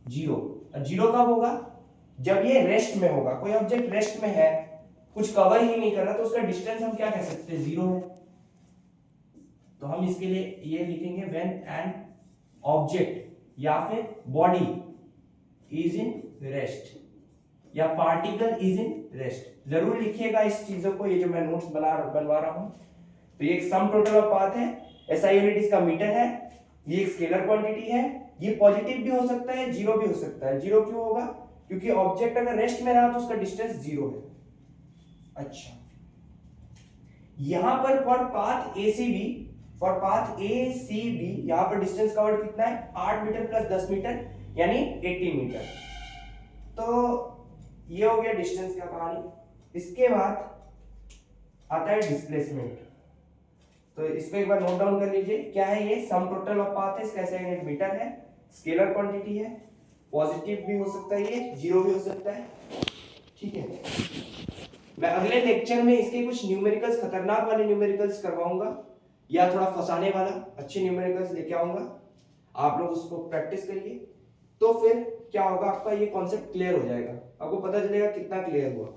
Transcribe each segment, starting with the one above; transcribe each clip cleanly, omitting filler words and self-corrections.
Zero. Zero कब होगा? जब ये रेस्ट में होगा। कोई ऑब्जेक्ट रेस्ट में है, कुछ कवर ही नहीं कर रहा, तो उसका डिस्टेंस हम क्या कह सकते हैं? जीरो है। तो हम इसके लिए ये लिखेंगे व्हेन एन ऑब्जेक्ट या फिर बॉडी इज इन रेस्ट या पार्टिकल इज इन रेस्ट। जरूर लिखिएगा इस चीजों को, ये जो मैं नोट्स बनवा रहा हूं। तो ये एक सम टोटल ऑफ पाथ है, एसआई यूनिट इसका मीटर है, ये एक स्केलर क्वांटिटी है, ये पॉजिटिव भी हो सकता है, जीरो भी हो सकता है। जीरो क्यों होगा? क्योंकि ऑब्जेक्ट अगर रेस्ट में रहा तो उसका डिस्टेंस जीरो है। अच्छा, यहां पर for path ACB, for path ACB यहां पर डिस्टेंस कवर्ड कितना है? 8 मीटर प्लस 10 मीटर यानी 80 मीटर। तो ये हो गया डिस्टेंस का कहानी। इसके बाद आता है डिस्प्लेसमेंट। तो इसको एक बार नोट डाउन कर लीजिए। क्या है ये? सम टोटल ऑफ पाथ है, इसका SI यूनिट मीटर है, स्केलर क्वांटिटी है, पॉजिटिव भी हो सकता है, ये जीरो भी हो सकता है। ठीक है, मैं अगले लेक्चर में इसके कुछ न्यूमेरिकल्स, खतरनाक वाले न्यूमेरिकल्स करवाऊंगा या थोड़ा फंसाने वाला अच्छे न्यूमेरिकल्स लेके आऊंगा। आप लोग उसको प्रैक्टिस करिए, तो फिर क्या होगा, आपका ये कॉन्सेप्ट क्लियर हो जाएगा, आपको पता चलेगा कितना क्लियर हुआ।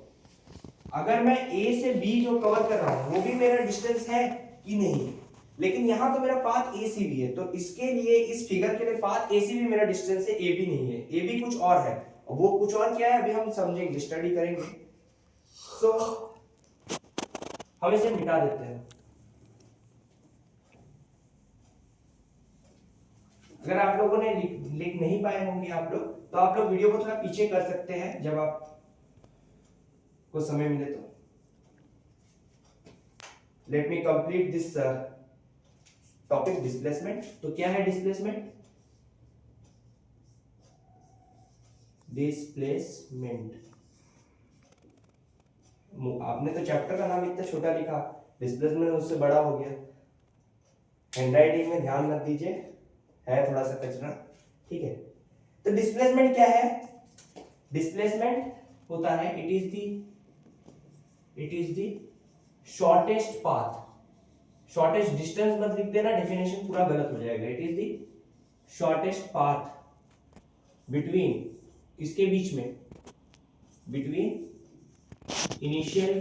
अगर मैं A से B जो कवर कर रहा हूं वो भी मेरा डिस्टेंस है कि नहीं, लेकिन यहां तो मेरा पाथ ACB है, तो इसके लिए इस फिगर के लिए पाथ ACB मेरा डिस्टेंस है, AB नहीं है। AB कुछ और है, वो कुछ और क्या है अभी हम समझेंगे, स्टडी करेंगे। तो हम इसे मिटा देते हैं। अगर आप लोगों ने लिख नहीं पाए होंगे आप लोग, तो आप लोग वीडियो को थोड़ा पीछे कर सकते हैं जब आप को समय मिले तो। Let me complete this topic displacement. तो क्या है डिस्प्लेसमेंट? डिस्प्लेसमेंट, आपने तो चैप्टर का नाम इतना छोटा लिखा, डिस्प्लेसमेंट उससे बड़ा हो गया। हैंडराइटिंग में ध्यान मत दीजिए, है थोड़ा सा कचरा। ठीक है, तो डिस्प्लेसमेंट क्या है? डिस्प्लेसमेंट होता है it is the shortest path. Shortest distance मत लिख देना, डेफिनेशन पूरा गलत हो जाएगा। It is the shortest path between, किसके बीच में? Between initial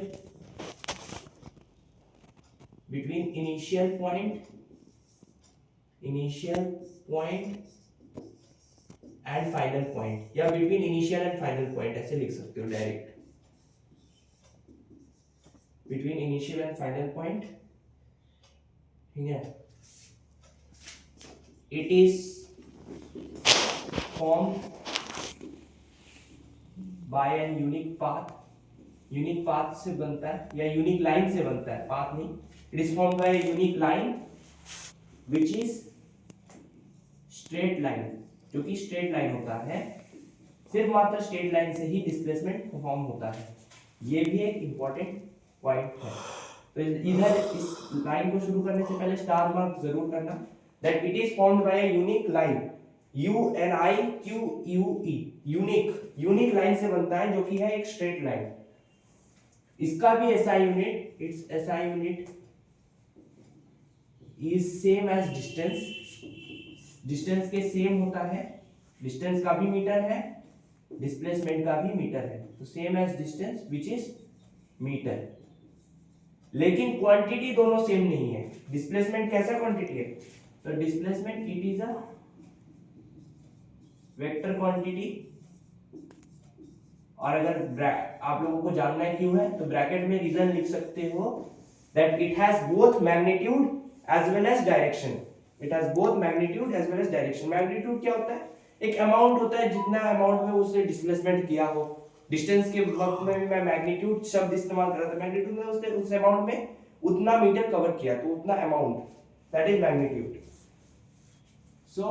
point and final point, या between initial and final point, ऐसे लिख सकते हो direct. Between initial and final point, ठीक है। It is formed by an unique path. Unique path से बनता है या यूनिक लाइन से बनता है, पाथ नहीं। It is formed bye unique line which is straight line, जो कि स्ट्रेट लाइन होता है। सिर्फ मात्र स्ट्रेट लाइन से ही डिस्प्लेसमेंट फॉर्म होता है। ये भी एक इंपॉर्टेंट पॉइंट है। तो इधर इस लाइन को शुरू करने से पहले स्टार मार्क जरूर करना, that it is formed bye unique line, UNIQUE, unique line से बनता है, जो कि है एक स्ट्रेट लाइन। इसका भी SI unit, it's SI unit is same as distance. Distance के सेम होता है, डिस्टेंस का भी मीटर है, डिस्प्लेसमेंट का भी मीटर है। तो same as distance which is metre, लेकिन क्वांटिटी दोनों सेम नहीं है। डिस्प्लेसमेंट कैसा क्वांटिटी है? तो displacement it is a vector quantity. और अगर आप लोगों को जानना है क्यों है, तो ब्रैकेट में रीजन लिख सकते हो, that it has both magnitude as well as direction. It has both magnitude as well as direction. Magnitude क्या होता है? एक अमाउंट होता है, जितना अमाउंट में उसने डिस्प्लेसमेंट किया हो। डिस्टेंस के वक्त में भी मैं मैग्नीट्यूड शब्द इस्तेमाल कर रहा था। मैग्नीट्यूड में उसने उस अमाउंट में उतना मीटर कवर किया, तो उतना अमाउंट, दैट इज मैग्नीट्यूड। सो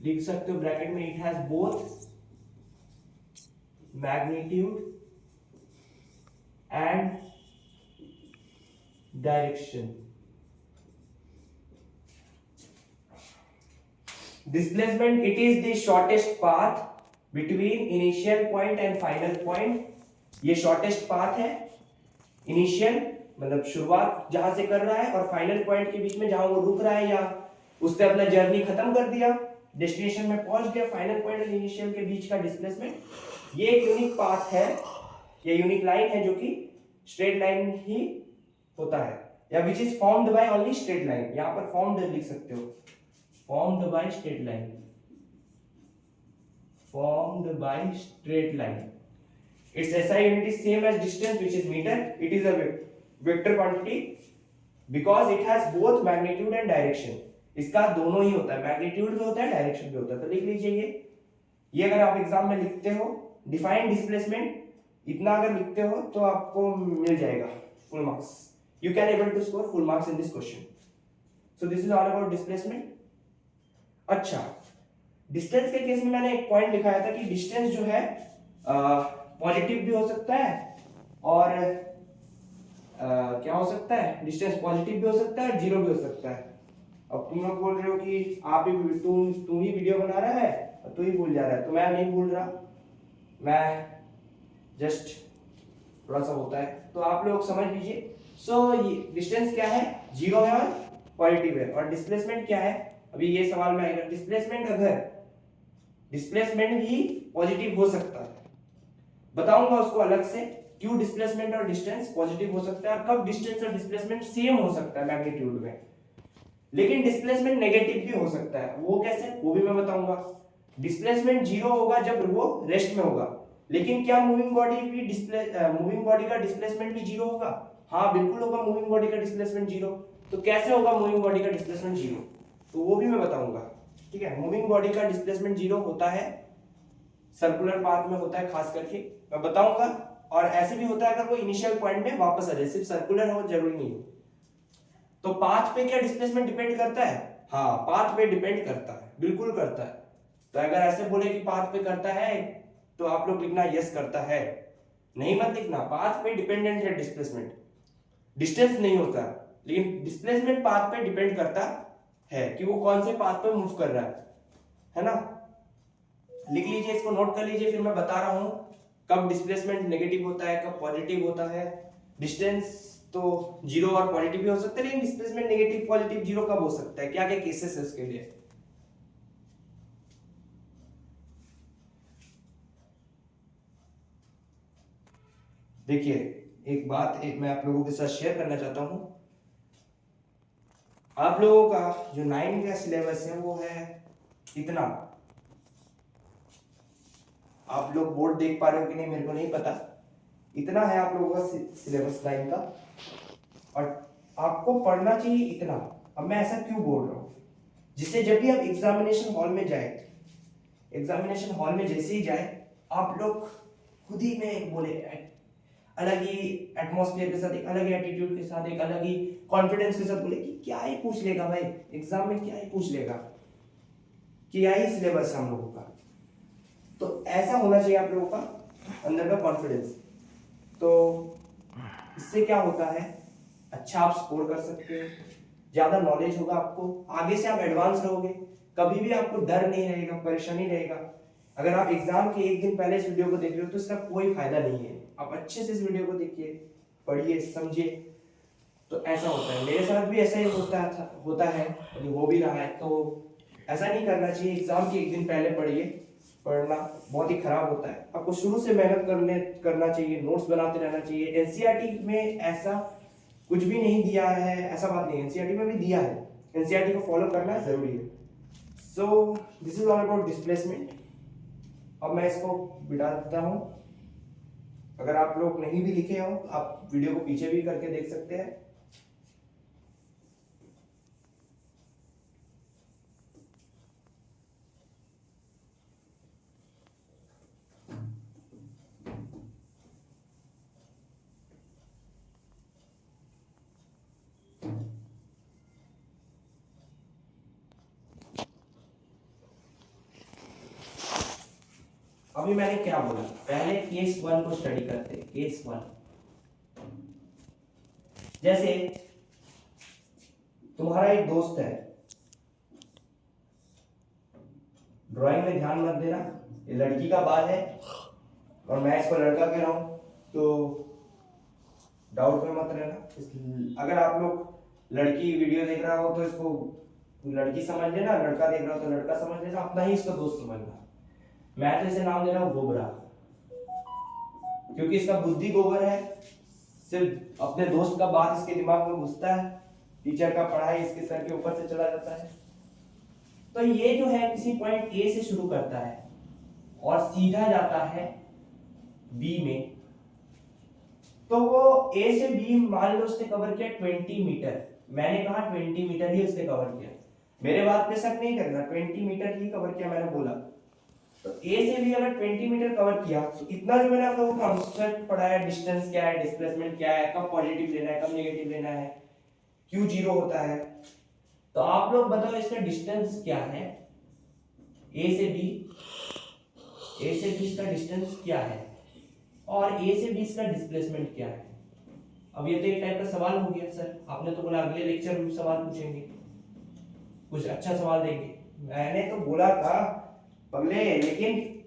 लिख सकते हो ब्रैकेट में, it has both magnitude and direction. Displacement, it is the shortest path between initial point and final point. ये shortest path है। Initial मतलब शुरुआत जहां से कर रहा है, और फाइनल पॉइंट के बीच में जहां वो रुक रहा है या उसने अपना जर्नी खत्म कर दिया, डेस्टिनेशन में पहुंच गया, फाइनल पॉइंट और इनिशियल के बीच का डिस्प्लेसमेंट, ये एक यूनिक पाथ है, ये यूनिक लाइन है जो कि स्ट्रेट लाइन ही होता है, या which is formed by only straight line, यहां पर फॉर्म्ड लिख सकते हो, formed by straight line, formed by straight line. Its SI unit is same as distance, which is meter. It is a vector quantity because it has both magnitude and direction. इसका दोनों ही होता है, magnitude भी होता है, direction भी होता है। तो लिख लीजिए ये अगर आप एग्जाम में लिखते हो डिफाइंड डिस्प्लेसमेंट इतना अगर लिखते हो तो आपको मिल जाएगा full marks, you can able to score full marks in this question. So this is all about displacement. अच्छा, डिस्टेंस के केस में मैंने एक पॉइंट दिखाया था कि डिस्टेंस जो है पॉजिटिव भी हो सकता है और क्या हो सकता है, डिस्टेंस पॉजिटिव भी हो सकता है और जीरो भी हो सकता है। अब तुम लोग बोल रहे हो कि आप ही तू ही वीडियो बना रहा है और तू ही भूल जा रहा है, तो मैं नहीं भूल रहा, मैं जस्ट थोड़ा सा होता है, तो आप लोग समझ लीजिए। सो ये डिस्टेंस क्या है, जीरो है और पॉजिटिव है, और डिस्प्लेसमेंट क्या है, अभी ये सवाल में आएगा। डिस्प्लेसमेंट भी पॉजिटिव हो सकता है, बताऊंगा उसको अलग से, क्यों डिस्प्लेसमेंट और डिस्टेंस पॉजिटिव हो सकता है और कब डिस्टेंस और डिस्प्लेसमेंट सेम हो सकता है मैग्नीट्यूड में, लेकिन डिस्प्लेसमेंट नेगेटिव भी हो सकता है, वो कैसे, वो भी मैं बताऊंगा। डिस्प्लेसमेंट जीरो होगा जब वो रेस्ट में होगा, लेकिन क्या मूविंग बॉडी का डिस्प्लेसमेंट भी जीरो होगा? हाँ बिल्कुल होगा, मूविंग बॉडी का डिस्प्लेसमेंट जीरो। तो कैसे होगा मूविंग बॉडी का डिस्प्लेसमेंट जीरो, तो वो भी मैं बताऊंगा, ठीक है। मूविंग बॉडी का डिस्प्लेसमेंट जीरो होता है, सर्कुलर पाथ में होता है खास करके, मैं बताऊंगा। और ऐसे भी होता है अगर वो इनिशियल पॉइंट में वापस आ जाए, सिर्फ सर्कुलर हो जरूरी नहीं हो। तो पाथ पे क्या डिस्प्लेसमेंट डिपेंड करता है? हाँ पाथ पे डिपेंड करता है, बिल्कुल करता है। तो अगर ऐसे बोले कि पाथ पे करता है तो आप लोग लिखना यस करता है, नहीं मत लिखना, पाथ पे डिपेंडेंट है डिस्प्लेसमेंट, डिस्टेंस नहीं होता, लेकिन डिस्प्लेसमेंट पाथ पे डिपेंड करता है कि वो कौन से पाथ पे मूव कर रहा है ना। लिख लीजिए, इसको नोट कर लीजिए, फिर मैं बता रहा हूं कब डिस्प्लेसमेंट नेगेटिव होता है, कब पॉजिटिव होता है। डिस्टेंस तो जीरो और पॉजिटिव भी हो सकता है, लेकिन डिस्प्लेसमेंट नेगेटिव पॉजिटिव जीरो कब हो सकता है, क्या क्या केसेस है उसके लिए। देखिए एक बात मैं आप लोगों के साथ शेयर करना चाहता हूं। आप लोगों का जो 9 का सिलेबस है वो है इतना, आप लोग बोर्ड देख पा रहे हो कि नहीं मेरे को नहीं पता, इतना है आप लोगों का सिलेबस 9 का, और आपको पढ़ना चाहिए इतना। अब मैं ऐसा क्यों बोल रहा हूं, जिससे जब भी आप एग्जामिनेशन हॉल में जाए, एग्जामिनेशन हॉल में जैसे ही जाए आप लोग खुद ही में बोले, अलग ही एटमॉस्फेयर के साथ, एक अलग ही एटीट्यूड के साथ, एक अलग ही कॉन्फिडेंस के साथ बोले कि क्या ही पूछ लेगा भाई एग्जाम में, क्या ही पूछ लेगा, क्या ही सिलेबस है हम लोगों का। तो ऐसा होना चाहिए आप लोगों का अंदर का कॉन्फिडेंस। तो इससे क्या होता है, अच्छा आप स्कोर कर सकते हो, ज्यादा नॉलेज होगा आपको, आगे से आप एडवांस रहोगे, कभी भी आपको डर नहीं रहेगा, परेशानी रहेगा। अगर आप एग्जाम के एक दिन पहले इस वीडियो को देख रहे हो तो इसका कोई फायदा नहीं है, आप अच्छे से इस वीडियो को देखिए, पढ़िए, समझिए। तो ऐसा होता है, मेरे साथ भी ऐसा ही होता है, अभी हो भी रहा है। तो ऐसा नहीं करना चाहिए, एग्जाम के एक दिन पहले पढ़िए, पढ़ना बहुत ही खराब होता है। आपको शुरू से मेहनत करना चाहिए, नोट्स बनाते रहना चाहिए। एनसीईआरटी में ऐसा कुछ भी नहीं दिया है, ऐसा बात नहीं, एनसीईआरटी में भी दिया है, एनसीईआरटी को फॉलो करना जरूरी है। सो this is all about displacement. अब मैं इसको बिठा देता हूं, अगर आप लोग नहीं भी लिखे हो आप वीडियो को पीछे भी करके देख सकते हैं। अभी मैंने क्या बोला, पहले केस 1 को स्टडी करते हैं। केस 1 जैसे तुम्हारा एक दोस्त है, ड्राइंग में ध्यान मत देना, ये लड़की का बाल है और मैं इसको लड़का कह रहा हूं, तो डाउट में मत रहना। अगर आप लोग लड़की वीडियो देख रहा हो तो इसको लड़की समझ लेना, लड़का देख रहा हो तो लड़का समझ लेना, अपना ही इसका दोस्त समझना। मैं तो इसे नाम दे रहा हूँ गोबरा, क्योंकि इसका बुद्धि गोबर है, सिर्फ अपने दोस्त का बात इसके दिमाग में घुसता है, टीचर का पढ़ाई इसके सर के ऊपर से चला जाता है। तो ये जो है किसी पॉइंट ए से शुरू करता है और सीधा जाता है बी में। तो वो ए से बी मान लो उसने कवर किया 20 मीटर, मैंने कहा 20 मीटर ही उसने कवर किया, मेरे बात पे शक नहीं करना, 20 मीटर ही कवर किया मैंने बोला। तो ए से बी अगर 20 मीटर कवर किया तो इतना जो मैंने आप लोगों को कांसेप्ट पढ़ाया, डिस्टेंस क्या है, डिस्प्लेसमेंट क्या है, कब पॉजिटिव लेना है, कब नेगेटिव लेना है, क्यों जीरो होता है, तो आप लोग बताओ इसका डिस्टेंस क्या है ए से बी, ए से बी इसका डिस्टेंस क्या है और ए से बी इसका डिस्प्लेसमेंट क्या है। अब ये तो एक टाइप का सवाल हो गया, सर आपने तो बोला अगले लेक्चर में सवाल पूछेंगे, कुछ अच्छा सवाल देंगे, मैंने तो बोला था पगले, लेकिन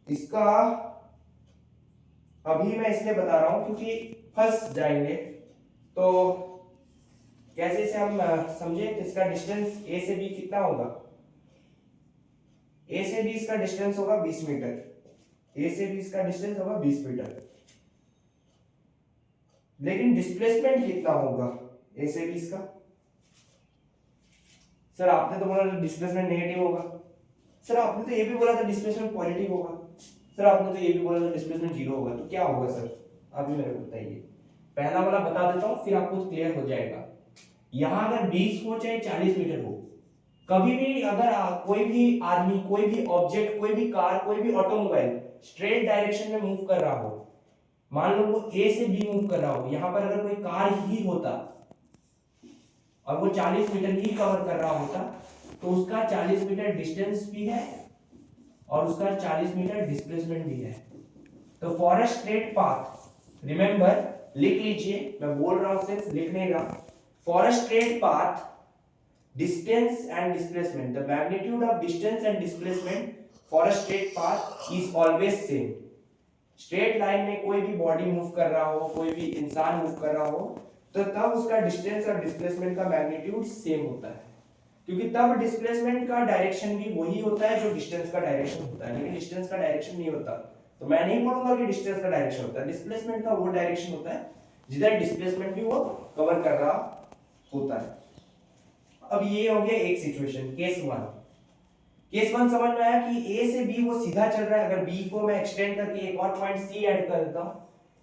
इसका अभी मैं इसलिए बता रहा हूं क्योंकि फंस जाएंगे। तो कैसे इसे हम समझे, इसका डिस्टेंस ए से बी कितना होगा, ए से बी इसका डिस्टेंस होगा 20 मीटर, ए से बी इसका डिस्टेंस होगा 20 मीटर, लेकिन डिस्प्लेसमेंट कितना होगा ए से बी इसका, सर आपने तो बोला डिस्प्लेसमेंट नेगेटिव होगा, सर आपने तो ये भी बोला था डिस्प्लेसमेंट पॉजिटिव होगा, सर आपने तो ये भी बोला था डिस्प्लेसमेंट जीरो होगा, तो क्या होगा सर आप ही मेरे को बताइए। पहला वाला बता देता हूं फिर आपको क्लियर हो जाएगा। यहां अगर 20 हो चाहे 40 मीटर हो, कभी भी अगर कोई भी आदमी, कोई भी ऑब्जेक्ट, कोई भी कार, कोई भी ऑटोमोबाइल स्ट्रेट डायरेक्शन में मूव कर रहा हो, मान लो वो ए से बी मूव कर रहा हो, यहां पर अगर कोई कार ही होता और वो 40 मीटर ही कवर कर रहा होता तो उसका 40 मीटर डिस्टेंस भी है और उसका 40 मीटर डिस्प्लेसमेंट भी है। तो for a straight path, remember लिख लीजिए, मैं बोल रहा हूं सिर्फ लिखने का, for a straight path distance and displacement, the magnitude of distance and displacement for a straight path is always same। Straight line में कोई भी बॉडी मूव कर रहा हो, कोई भी इंसान मूव कर रहा हो, तो तब उसका डिस्टेंस और डिस्प्लेसमेंट का मैग्नीट्यूड सेम होता है, क्योंकि तब डिस्प्लेसमेंट का डायरेक्शन भी वही होता है जो डिस्टेंस का डायरेक्शन होता है, लेकिन डिस्टेंस का डायरेक्शन नहीं होता। तो मैं नहीं बोलूंगा कि डिस्टेंस का डायरेक्शन होता है, डिस्प्लेसमेंट का वो डायरेक्शन होता है जिधर डिस्प्लेसमेंट भी वो कवर कर रहा होता है। अब ये हो गया एक situation, case one. Case one समझ में आया कि ए से बी वो सीधा चल रहा है, अगर बी को मैं एक्सटेंड करके एक और पॉइंट सी ऐड कर देता हूं,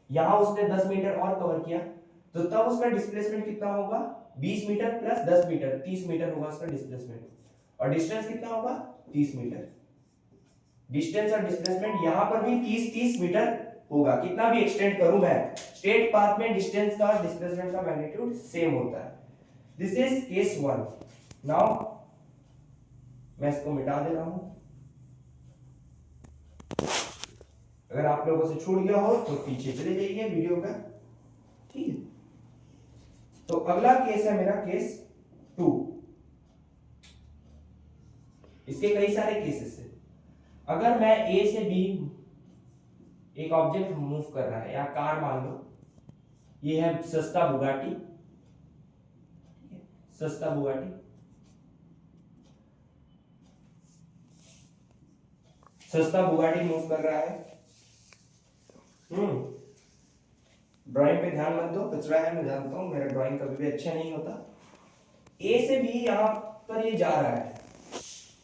यहां उसने 10 मीटर और कवर किया, तो तब उसका डिस्प्लेसमेंट कितना होगा, 20 मीटर प्लस 10 मीटर 30 मीटर होगा उसका डिस्प्लेसमेंट, और डिस्टेंस कितना होगा 30 मीटर। डिस्टेंस और डिस्प्लेसमेंट यहां पर भी 30 मीटर होगा, कितना भी एक्सटेंड करूं मैं, स्ट्रेट पाथ में डिस्टेंस का और डिस्प्लेसमेंट का मैग्नीट्यूड सेम होता है। This is case one. Now मैं इसको मिटा दे रहा हूं, अगर आप लोगों से छूट गया हो तो पीछे चले जाइए वीडियो का, ठीक है। तो अगला केस है मेरा केस टू। इसके कई सारे केसेस है। अगर मैं ए से बी एक ऑब्जेक्ट मूव कर रहा है, या कार मान लो, ये है सस्ता बुगाटी, सस्ता बुगाटी, सस्ता बुगाटी मूव कर रहा है, ड्राइंग पे ध्यान मत दो, कचरा है, मैं जानता हूं, मेरा ड्राइंग कभी भी अच्छा नहीं होता। ए से बी यहां पर ये जा रहा है,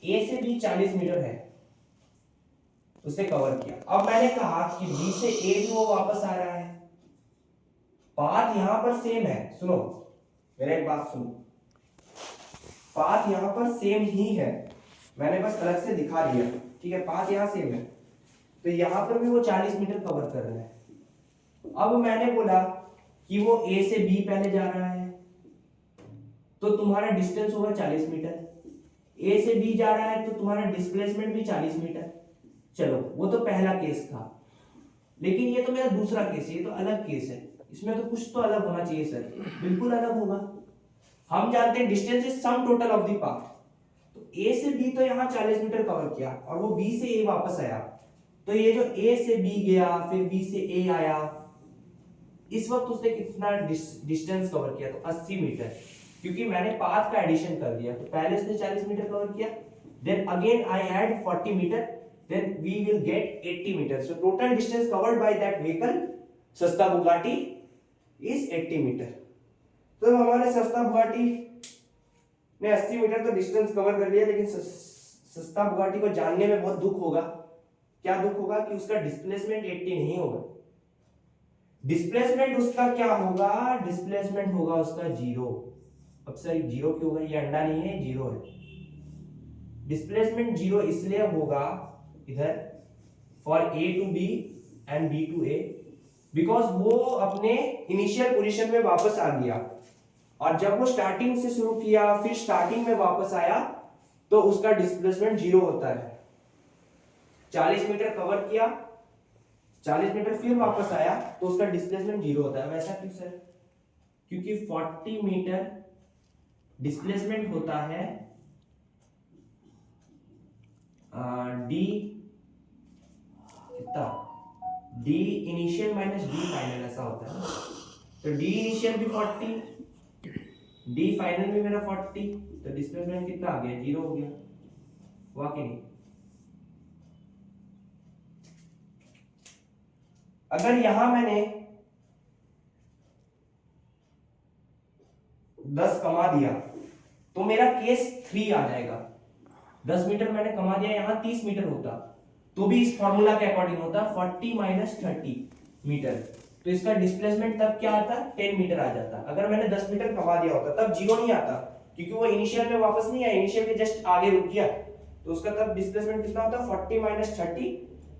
ए से बी 40 मीटर है, उसने कवर किया। अब मैंने कहा कि बी से ए भी वो वापस आ रहा है, पाथ यहां पर सेम है, सुनो मेरा एक बात सुनो, पाथ यहां पर सेम ही है, मैंने बस अलग से दिखा दिया, ठीक है, पाथ यहां सेम है, तो यहां पर भी वो 40 मीटर कवर कर रहा है। अब मैंने बोला कि वो ए से बी पहले जा रहा है, तो तुम्हारा डिस्टेंस होगा 40 मीटर, ए से बी जा रहा है तो तुम्हारा डिस्प्लेसमेंट भी 40 मीटर। चलो वो तो पहला केस था, लेकिन ये तो मेरा दूसरा केस है, ये तो अलग केस है, इसमें तो कुछ तो अलग होना चाहिए सर, बिल्कुल अलग होगा। हम जानते हैं distance is sum total of the path, तो ए से बी तो यहाँ 40 मीटर कवर किया और वो बी से ए वापस आया, तो ये जो ए से बी गया फिर बी से ए आया, इस वक्त उसने कितना डिस्टेंस कवर किया, तो 80 मीटर। क्योंकि मैंने पाथ का एडिशन कर दिया। तो पहले इसने 40 मीटर कवर किया, then again I add 40 metre, then we will get 80 metre. So total distance covered by that vehicle सस्ता बुगाटी इज 80 मीटर। तो हमारे सस्ता बुगाटी ने 80 मीटर तो डिस्टेंस कवर कर लिया, लेकिन सस्ता बुगाटी को जानने में बहुत दुख होगा। क्या दुख होगा कि उसका डिस्प्लेसमेंट 80 नहीं होगा। डिस्प्लेसमेंट उसका क्या होगा, डिस्प्लेसमेंट होगा उसका 0। अब सर 0 क्यों होगा, ये अंडा नहीं है, 0 है। डिस्प्लेसमेंट 0 इसलिए होगा इधर for A to B and B to A, because वो अपने इनिशियल पोजीशन में वापस आ गया, और जब वो स्टार्टिंग से शुरू किया फिर स्टार्टिंग में वापस आया तो उसका डिस्प्लेसमेंट 0 होता है। 40 मीटर कवर किया, 40 मीटर फिर वापस आया तो उसका डिस्प्लेसमेंट 0 होता है। वैसा क्यों सर? क्योंकि 40 मीटर डिस्प्लेसमेंट होता है डी कितना, D initial minus D final, ऐसा होता है। तो डी इनिशियल भी 40, डी फाइनल भी मेरा 40, तो डिस्प्लेसमेंट कितना आ गया, 0 हो गया। हुआ कि नहीं? अगर यहां मैंने 10 कमा दिया तो मेरा केस 3 आ जाएगा। 10 मीटर मैंने कमा दिया, यहां 30 मीटर होता तो भी इस फॉर्मूला के अकॉर्डिंग होता 40 माइनस 30 मीटर, तो इसका डिस्प्लेसमेंट तब क्या आता, 10 मीटर आ जाता। अगर मैंने 10 मीटर कमा दिया होता तब 0 नहीं आता, क्योंकि वो इनिशियल में वापस नहीं आया, इनिशियल के जस्ट आगे रुक गया, तो उसका तब डिस्प्लेसमेंट कितना होता, 40 माइनस 30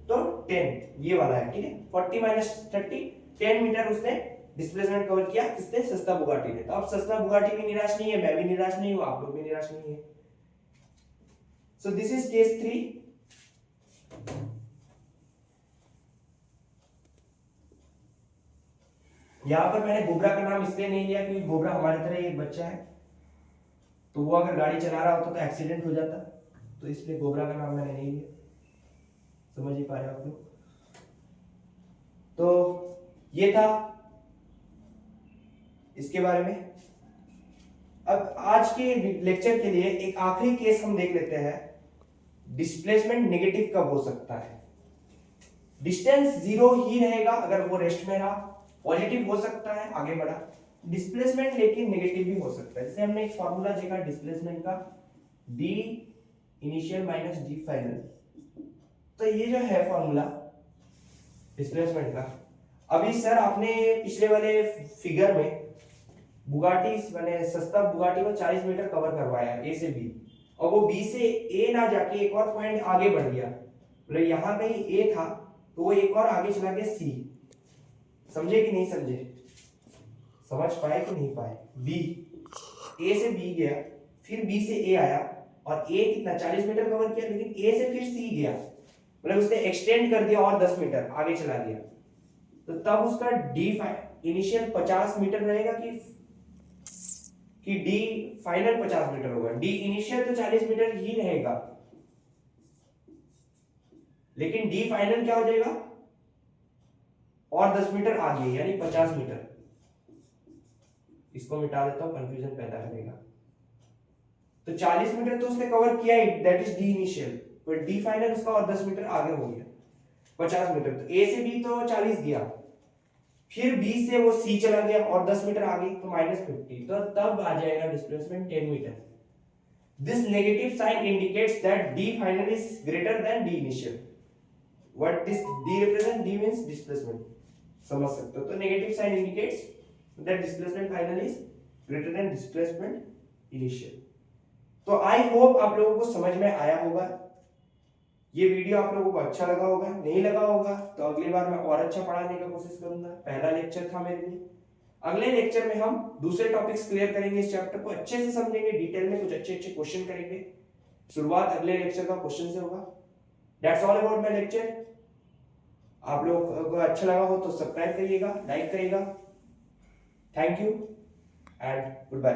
तो 10, ये वाला है, ठीक है। 40 माइनस 30 10 मीटर उसने डिस्प्लेसमेंट कवर किया, किसने, सस्ता बुगाटी ने। तो अब सस्ता बुगाटी भी निराश नहीं है, मैं भी निराश नहीं हूं, आप लोग भी निराश नहीं है। सो दिस इज केस 3। यहां पर मैंने गोबरा का नाम इसलिए नहीं लिया क्योंकि गोबरा हमारी तरह एक बच्चा है, तो वो अगर गाड़ी चला रहा होता तो एक्सीडेंट हो जाता, तो इसलिए गोबरा का नाम मैंने नहीं लिया। समझ ही पा रहे हो आप लोग? तो ये था इसके बारे में। अब आज के लेक्चर के लिए एक आखिरी केस हम देख लेते हैं, डिस्प्लेसमेंट नेगेटिव कब हो सकता है। डिस्टेंस 0 ही रहेगा अगर वो रेस्ट में रहा, पॉजिटिव हो सकता है आगे बढ़ा, डिस्प्लेसमेंट लेकिन नेगेटिव भी हो सकता है। जैसे हमने एक फॉर्मूला देखा डिस्प्लेसमेंट का, D initial minus D final, तो ये जो है फॉर्मूला डिस्प्लेसमेंट का। अभी सर आपने पिछले वाले फिगर में बुगाटी मैंने सस्ता बुगाटी को 40 मीटर कवर करवाया ए से बी, और वो बी से ए ना जाके एक और पॉइंट आगे बढ़ गया, मतलब यहां कहीं ए था तो वो एक और आगे चला गया सी। समझे कि नहीं समझे? समझ पाए कि नहीं पाए? बी, ए से बी गया, फिर बी से ए आया, और ए कितना 40 मीटर कवर किया, लेकिन ए से फिर सी गया, मतलब उसने एक्सटेंड कर दिया और 10 मीटर आगे चला गया। तो तब उसका डी इनिशियल 50 मीटर रहेगा कि डी फाइनल 50 मीटर होगा। डी इनिशियल तो 40 मीटर ही रहेगा, लेकिन डी फाइनल क्या हो जाएगा, और 10 मीटर आगे, यानी 50 मीटर। इसको मिटा देता हूं, कंफ्यूजन पैदा करेगा। तो 40 मीटर तो उसने कवर किया ही, दैट इज डी इनिशियल, पर डी फाइनल उसका और 10 मीटर आगे हो गया, 50 मीटर। तो ए से बी तो 40 गया, फिर बी से वो सी चला गया और 10 मीटर आगे, तो -50, तो तब आ जाएगा displacement 10 metre. This negative sign indicates that D final is greater than D initial. What this D represent, D means displacement, समझ सकते हो? तो negative sign indicates that displacement final is greater than displacement initial. तो I hope आप लोगों को समझ में आया होगा, ये वीडियो आप लोगों को अच्छा लगा होगा। नहीं लगा होगा तो अगली बार मैं और अच्छा पढ़ाने की कोशिश करूंगा। पहला लेक्चर था मेरे लिए, अगले लेक्चर में हम दूसरे टॉपिक्स क्लियर करेंगे, इस चैप्टर को अच्छे से समझेंगे, डिटेल में कुछ अच्छे अच्छे क्वेश्चन करेंगे। शुरुआत अगले लेक्चर का क्वेश्चन से होगा। That's all about my lecture. आप लोगों को अच्छा लगा हो तो सब्सक्राइब करिएगा, लाइक करिएगा। Thank you and good bye.